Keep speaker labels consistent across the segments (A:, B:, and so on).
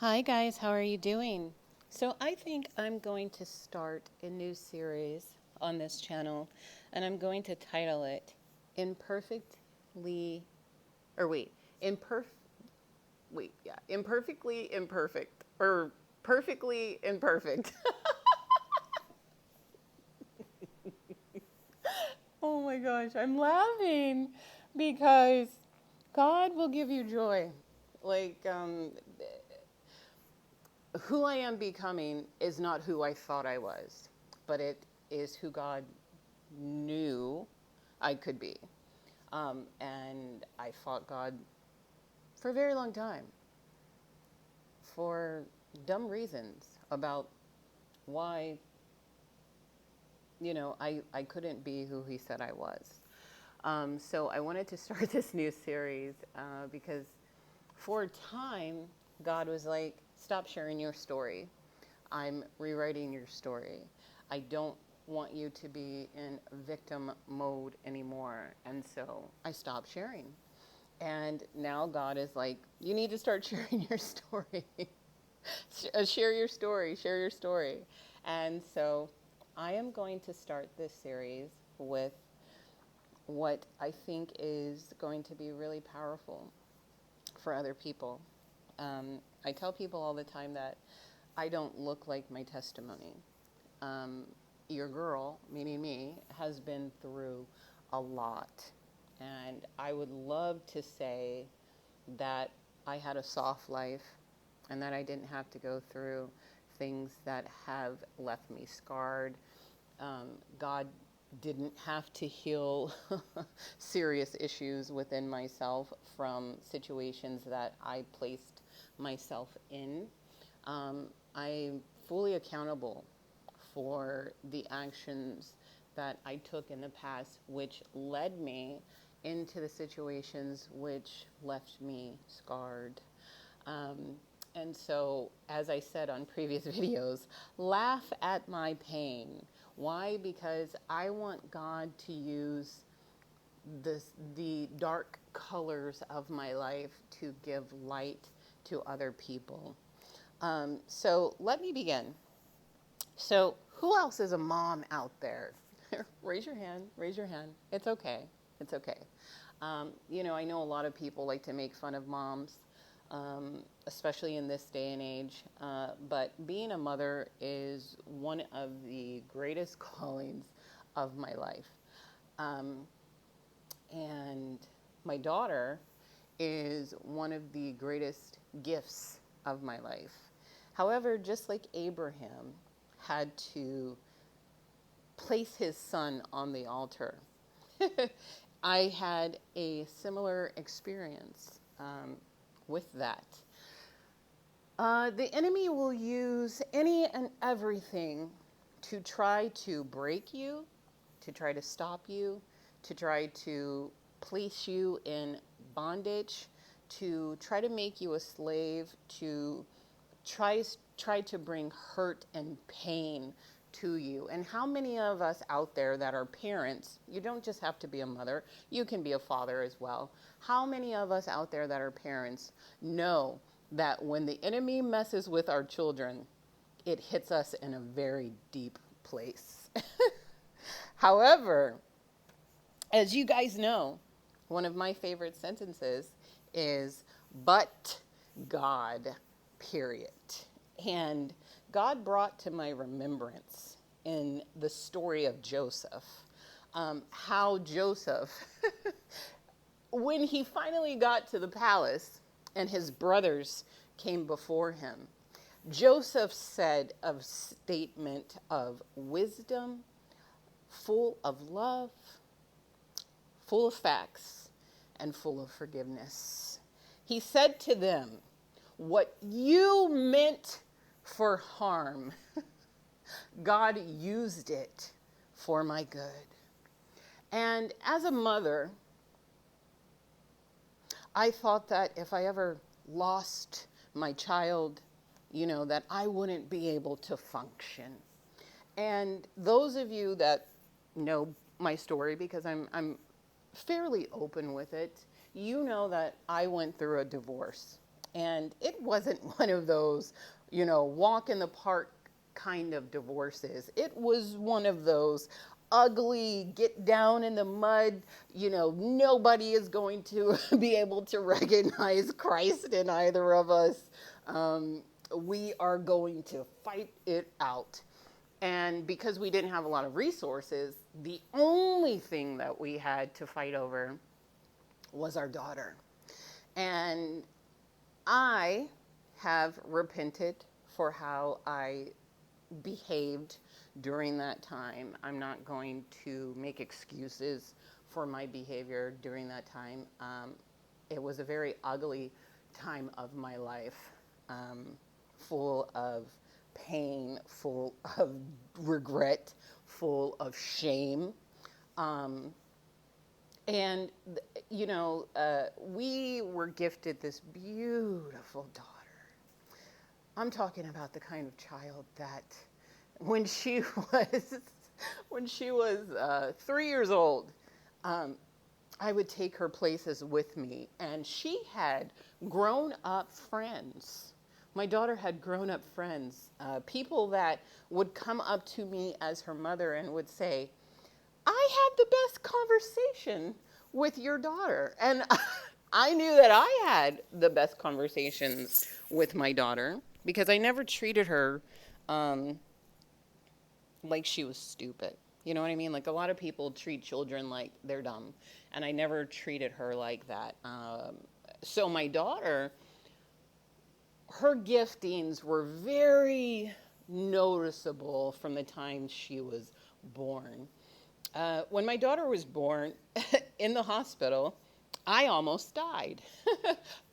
A: Hi guys, how are you doing? So I think I'm going to start a new series on this channel, and I'm going to title it Imperfectly or wait, Imperf wait, yeah, Imperfectly Imperfect or Perfectly Imperfect. Oh my gosh, I'm laughing because God will give you joy. Like who I am becoming is not who I thought I was, but it is who God knew I could be. And I fought God for a very long time for dumb reasons about why, I couldn't be who He said I was. So I wanted to start this new series because for a time, God was like, stop sharing your story. I'm rewriting your story. I don't want you to be in victim mode anymore. And so I stopped sharing. And now God is like, you need to start sharing your story. Share your story, share your story. And so I am going to start this series with what I think is going to be really powerful for other people. I tell people all the time that I don't look like my testimony. Um, your girl, meaning me, has been through a lot. And I would love to say that I had a soft life and that I didn't have to go through things that have left me scarred. God didn't have to heal serious issues within myself from situations that I placed myself in. I'm fully accountable for the actions that I took in the past, which led me into the situations which left me scarred. Um, and so, as I said on previous videos, laugh at my pain. Why? Because I want God to use the dark colors of my life to give light to other people. So let me begin. So who else is a mom out there? Raise your hand, raise your hand. It's okay, it's okay. I know a lot of people like to make fun of moms, especially in this day and age. But being a mother is one of the greatest callings of my life. Um, and my daughter is one of the greatest gifts of my life. However, just like Abraham had to place his son on the altar, I had a similar experience with that. The enemy will use any and everything to try to break you, to try to stop you, to try to place you in bondage, to try to make you a slave, to try to bring hurt and pain to you. And how many of us out there that are parents, you don't just have to be a mother, you can be a father as well. How many of us out there that are parents know that when the enemy messes with our children, it hits us in a very deep place? However, as you guys know, one of my favorite sentences is, but God, period. And God brought to my remembrance in the story of Joseph, how Joseph, when he finally got to the palace and his brothers came before him, Joseph said a statement of wisdom, full of love, full of facts, and full of forgiveness. He said to them, what you meant for harm, God used it for my good. And as a mother, I thought that if I ever lost my child, that I wouldn't be able to function. And those of you that know my story, because I'm fairly open with it, you know that I went through a divorce. And it wasn't one of those, walk in the park kind of divorces. It was one of those ugly, get down in the mud, nobody is going to be able to recognize Christ in either of us. We are going to fight it out. And because we didn't have a lot of resources, the only thing that we had to fight over was our daughter. And I have repented for how I behaved during that time. I'm not going to make excuses for my behavior during that time. It was a very ugly time of my life, full of pain, full of regret, full of shame. And, we were gifted this beautiful daughter. I'm talking about the kind of child that when she was 3 years old, I would take her places with me, and she had grown up friends. My daughter had grown up friends, people that would come up to me as her mother and would say, I had the best conversation with your daughter. And I knew that I had the best conversations with my daughter because I never treated her like she was stupid. You know what I mean? Like a lot of people treat children like they're dumb. And I never treated her like that. So my daughter, her giftings were very noticeable from the time she was born. When my daughter was born in the hospital, I almost died.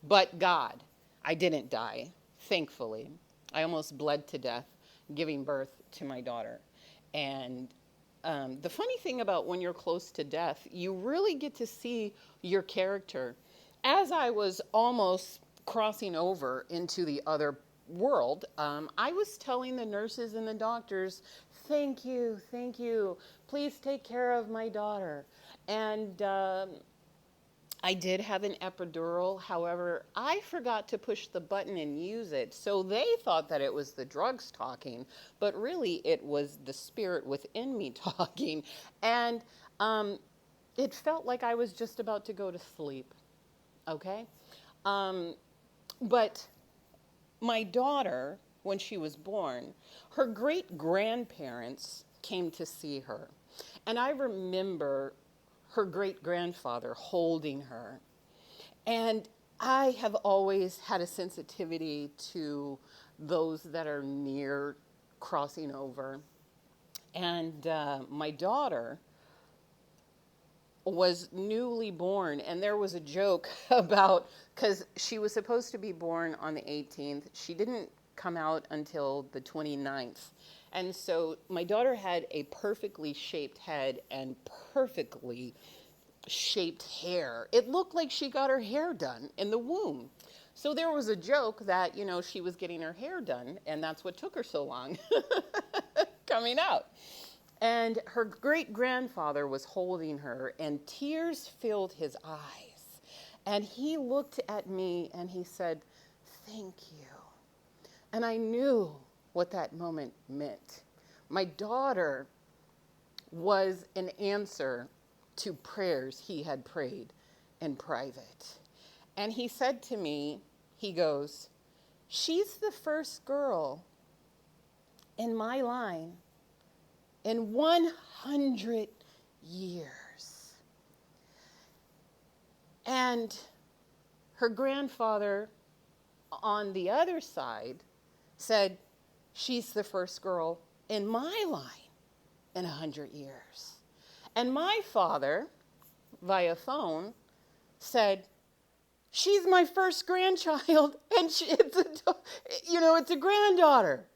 A: But God, I didn't die, thankfully. I almost bled to death giving birth to my daughter. And the funny thing about when you're close to death, you really get to see your character. As I was almost crossing over into the other world, I was telling the nurses and the doctors, thank you, please take care of my daughter. And I did have an epidural. However, I forgot to push the button and use it. So they thought that it was the drugs talking, but really it was the spirit within me talking. And it felt like I was just about to go to sleep. Okay? But my daughter, when she was born, her great-grandparents came to see her. And I remember her great-grandfather holding her. And I have always had a sensitivity to those that are near crossing over. And my daughter was newly born, and there was a joke about, because she was supposed to be born on the 18th. She didn't come out until the 29th. And so my daughter had a perfectly shaped head and perfectly shaped hair. It looked like she got her hair done in the womb. So there was a joke that, she was getting her hair done, and that's what took her so long coming out. And her great-grandfather was holding her, and tears filled his eyes. And he looked at me and he said, thank you. And I knew what that moment meant. My daughter was an answer to prayers he had prayed in private. And he said to me, he goes, she's the first girl in my line in 100 years. And her grandfather on the other side said, she's the first girl in my line in 100 years. And my father, via phone, said, she's my first grandchild, and it's a granddaughter.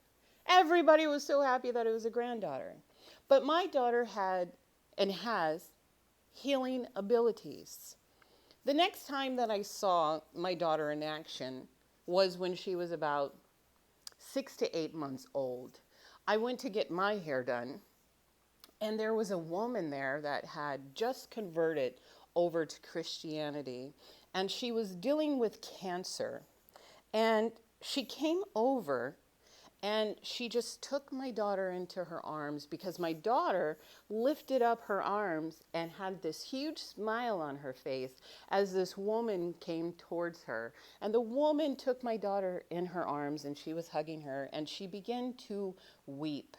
A: Everybody was so happy that it was a granddaughter. But my daughter had and has healing abilities. The next time that I saw my daughter in action was when she was about 6 to 8 months old. I went to get my hair done, and there was a woman there that had just converted over to Christianity, and she was dealing with cancer. And she came over and she just took my daughter into her arms because my daughter lifted up her arms and had this huge smile on her face as this woman came towards her. And the woman took my daughter in her arms and she was hugging her and she began to weep.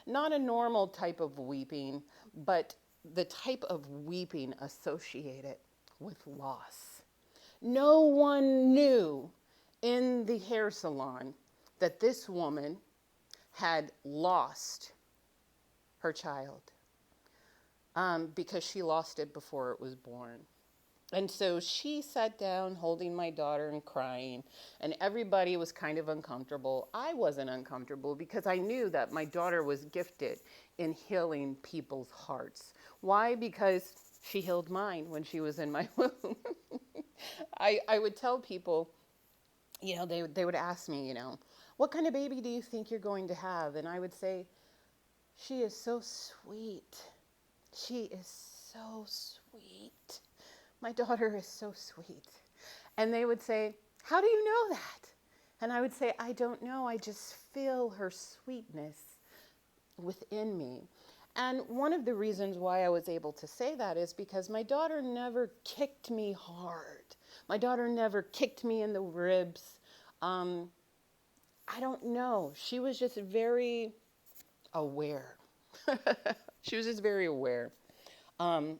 A: Not a normal type of weeping, but the type of weeping associated with loss. No one knew in the hair salon that this woman had lost her child because she lost it before it was born. And so she sat down holding my daughter and crying, and everybody was kind of uncomfortable. I wasn't uncomfortable because I knew that my daughter was gifted in healing people's hearts. Why? Because she healed mine when she was in my womb. I would tell people, they would ask me, what kind of baby do you think you're going to have? And I would say, she is so sweet. She is so sweet. My daughter is so sweet. And they would say, how do you know that? And I would say, I don't know. I just feel her sweetness within me. And one of the reasons why I was able to say that is because my daughter never kicked me hard. My daughter never kicked me in the ribs. I don't know. She was just very aware. She was just very aware. So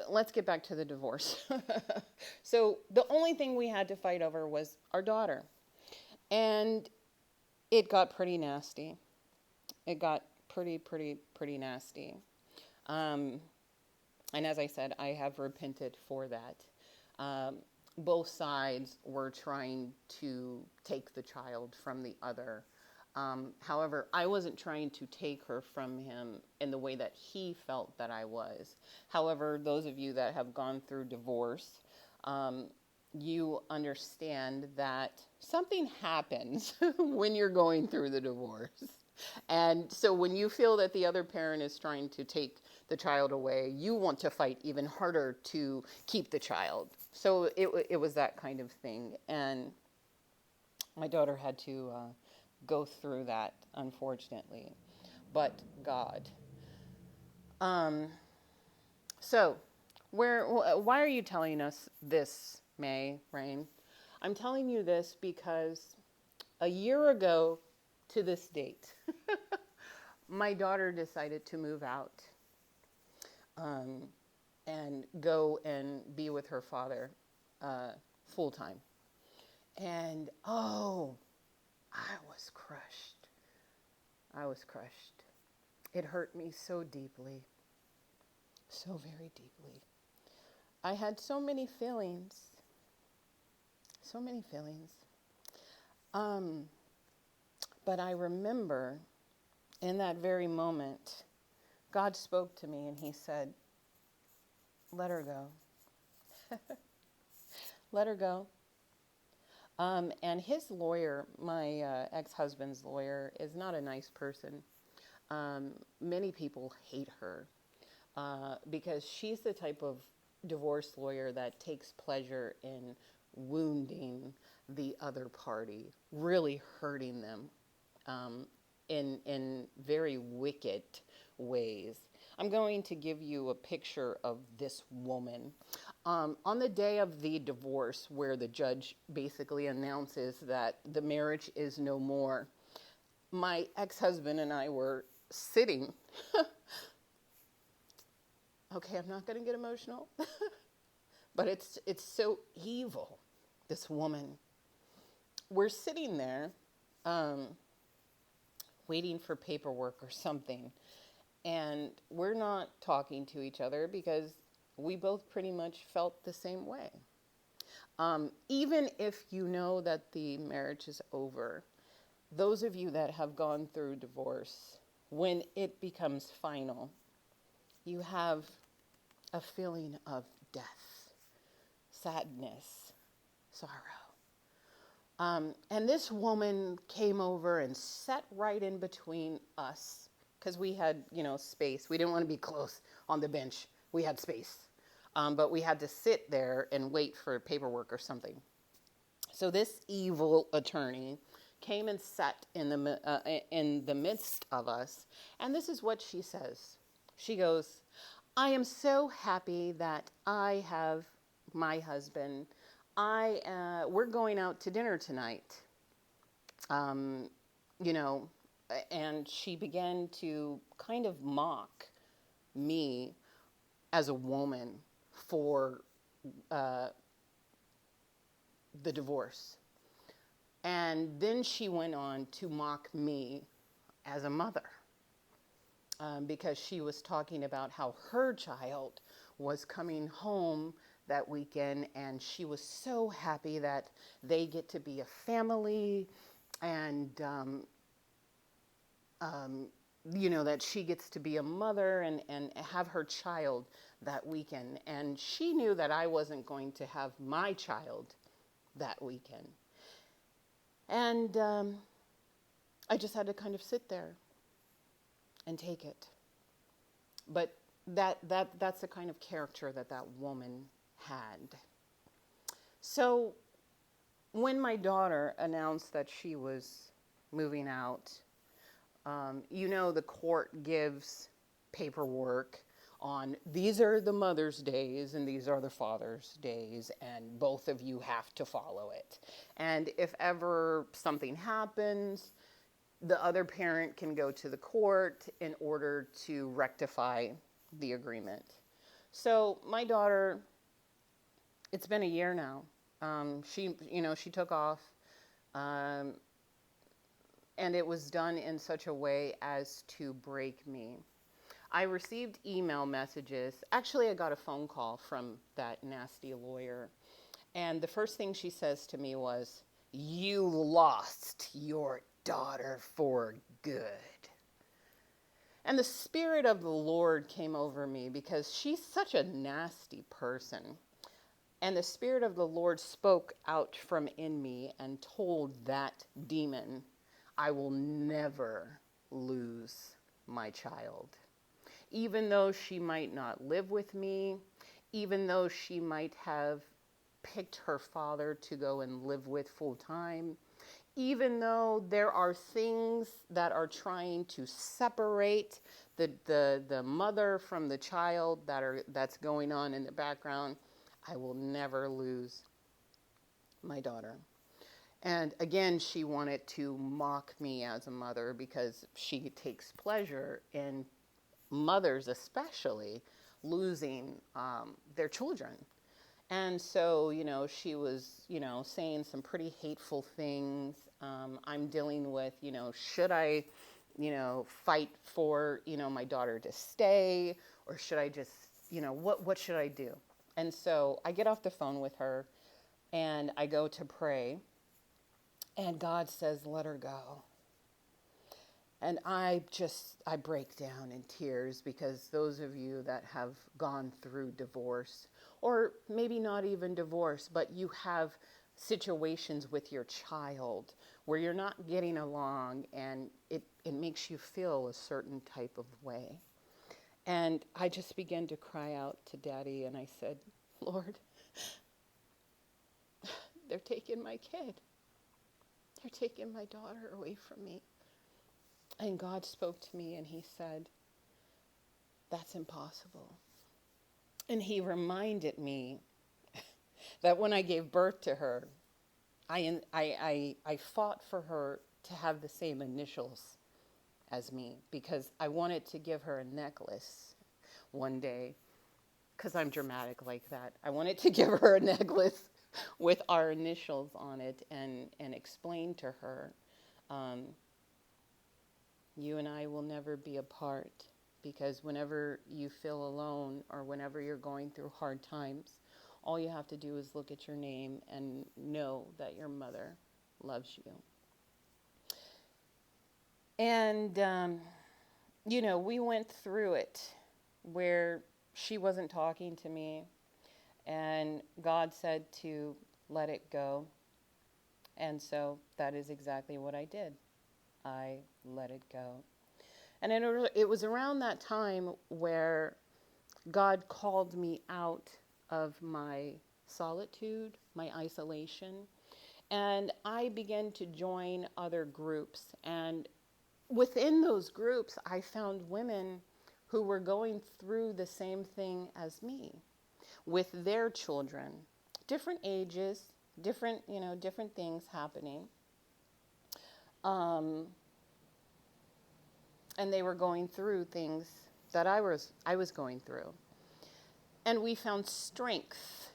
A: let's get back to the divorce. So the only thing we had to fight over was our daughter. And it got pretty nasty. It got pretty nasty. And as I said, I have repented for that. Both sides were trying to take the child from the other. However, I wasn't trying to take her from him in the way that he felt that I was. However, those of you that have gone through divorce, you understand that something happens when you're going through the divorce. And so when you feel that the other parent is trying to take the child away, you want to fight even harder to keep the child. So it was that kind of thing. And my daughter had to go through that, unfortunately. But God. So why are you telling us this, Rain? I'm telling you this because a year ago to this date, my daughter decided to move out and go and be with her father full time. And I was crushed. I was crushed. It hurt me so deeply, so very deeply. I had so many feelings. But I remember in that very moment, God spoke to me and he said, let her go. Let her go. And his lawyer, my ex-husband's lawyer, is not a nice person. Many people hate her because she's the type of divorce lawyer that takes pleasure in wounding the other party, really hurting them in very wicked ways. I'm going to give you a picture of this woman. On the day of the divorce, where the judge basically announces that the marriage is no more, my ex-husband and I were sitting. Okay, I'm not going to get emotional, but it's so evil, this woman. We're sitting there waiting for paperwork or something, and we're not talking to each other because we both pretty much felt the same way. Even if you know that the marriage is over, those of you that have gone through divorce, when it becomes final, you have a feeling of death, sadness, sorrow. And this woman came over and sat right in between us because we had, space. We didn't want to be close on the bench. We had space. But we had to sit there and wait for paperwork or something. So this evil attorney came and sat in the midst of us. And this is what she says. She goes, I am so happy that I have my husband. We're going out to dinner tonight. Um, you know, and she began to kind of mock me as a woman for uh, the divorce. And then she went on to mock me as a mother, because she was talking about how her child was coming home that weekend, and she was so happy that they get to be a family, and that she gets to be a mother and have her child that weekend. And she knew that I wasn't going to have my child that weekend. And I just had to kind of sit there and take it. But that's the kind of character that woman had. So when my daughter announced that she was moving out, the court gives paperwork on these are the mother's days and these are the father's days, and both of you have to follow it. And if ever something happens, the other parent can go to the court in order to rectify the agreement. So my daughter, it's been a year now. She took off, and it was done in such a way as to break me. I received email messages. Actually, I got a phone call from that nasty lawyer. And the first thing she says to me was, "You lost your daughter for good." And the Spirit of the Lord came over me because she's such a nasty person. And the Spirit of the Lord spoke out from in me and told that demon, I will never lose my child. Even though she might not live with me, even though she might have picked her father to go and live with full time, even though there are things that are trying to separate the mother from the child that's going on in the background, I will never lose my daughter. And again, she wanted to mock me as a mother because she takes pleasure in mothers especially losing their children. And so, she was, saying some pretty hateful things. I'm dealing with, should I, fight for, my daughter to stay, or should I just, what should I do? And so I get off the phone with her and I go to pray, and God says, let her go. And I break down in tears, because those of you that have gone through divorce, or maybe not even divorce, but you have situations with your child where you're not getting along, and it makes you feel a certain type of way. And I just began to cry out to Daddy, and I said, Lord, they're taking my kid. They're taking my daughter away from me. And God spoke to me and he said, that's impossible. And he reminded me that when I gave birth to her, I fought for her to have the same initials as me, because I wanted to give her a necklace one day, because I'm dramatic like that. I wanted to give her a necklace with our initials on it and explain to her, you and I will never be apart, because whenever you feel alone or whenever you're going through hard times, all you have to do is look at your name and know that your mother loves you. And, we went through it where she wasn't talking to me, and God said to let it go. And so that is exactly what I did. I let it go. And it was around that time where God called me out of my solitude, my isolation. And I began to join other groups. And within those groups, I found women who were going through the same thing as me with their children, different ages, different things happening. Um, and they were going through things that I was going through. And we found strength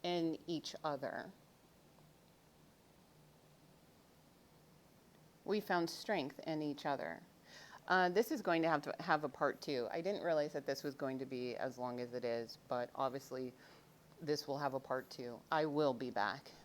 A: in each other. We found strength in each other. This is going to have a part two. I didn't realize that this was going to be as long as it is, but obviously this will have a part two. I will be back.